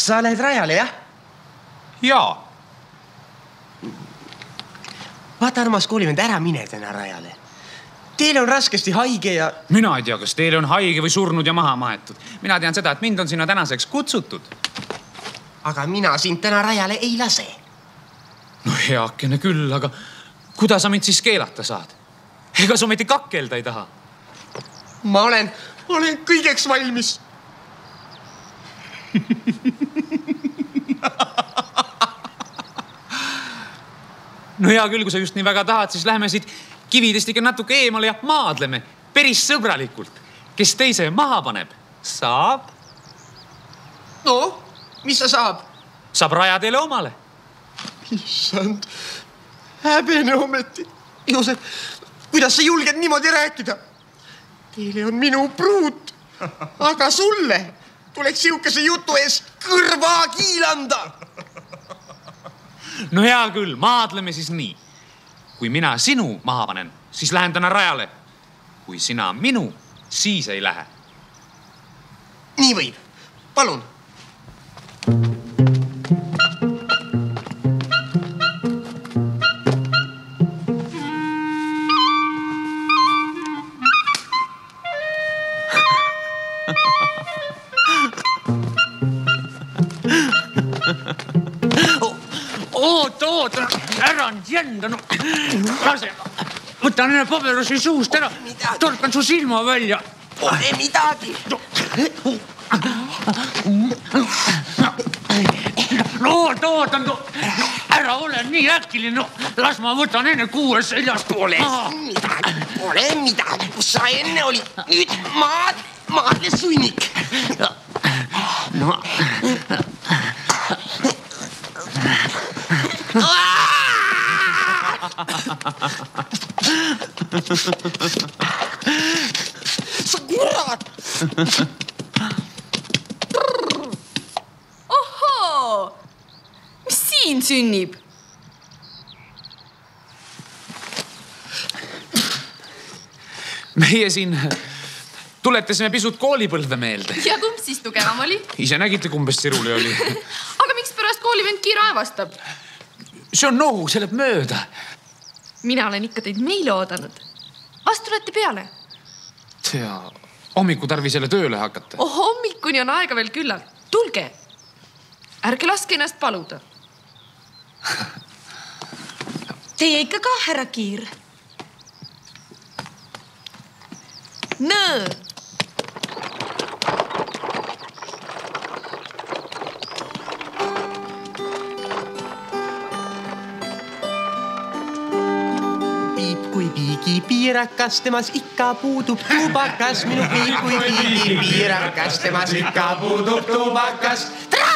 sa lähed rajale, jah? Jaa. Vaata, armas koolivend, ära mine täna rajale. Teile on raskesti haige ja... Mina ei tea, kas teile on haige või surnud ja maha maetud. Mina tean seda, et mind on sinna tänaseks kutsutud. Aga mina sind täna rajale ei lase. No heakene küll, aga kuidas sa mind siis keelata saad? Ega sa ometi kakkelda ei taha? Ma olen kõigeks valmis. No hea küll, kui sa just nii väga tahad, siis lähme siit kividest ikka natuke eemale ja maadleme. Päris sõbralikult. Kes teise maha paneb, saab. No, mis sa saab? Saab raja teile omale. Issand, häbene ometi. Joosep, kuidas sa julged niimoodi rääkida? Teile on minu pruut, aga sulle tuleks siukese jutu ees kõrva kiilanda. No hea küll, maadleme siis nii. Kui mina sinu maha panen, siis lähen täna rajale. Kui sina minu, siis ei lähe. Nii võib. Palun. Oot, ära nüüd jända, no lase. Võta nende paberusi suust ära, torkan su silma välja. Pole midagi. No oot, ära ole nii äkiline, no las ma võtan enne kuue seljast. Pole midagi, kus sa enne oli. Nüüd maadle sunnik. No. Sa kurat! Ohoo! Mis siin sünnib? Meie siin tuletasime pisut koolipõlve meelde. Ja kumb siis tugevam oli? Ise nägite, kumbest siruli oli. Aga miks pärast koolivend kiire aevastab? See on nohu, see läheb mööda. Mina olen ikka teid meile oodanud. Vast tulete peale? Tea, hommiku tarvisele tööle hakata. Hommikuni on aega veel küllalt. Tulge. Ärge laske ennast paluda. Teie ikka ka, härra Kiir? Nõõ. Kui piigi piirakas, temas ikka puudub tubakas. Minu piib, kui piigi piirakas, temas ikka puudub tubakas. Tere!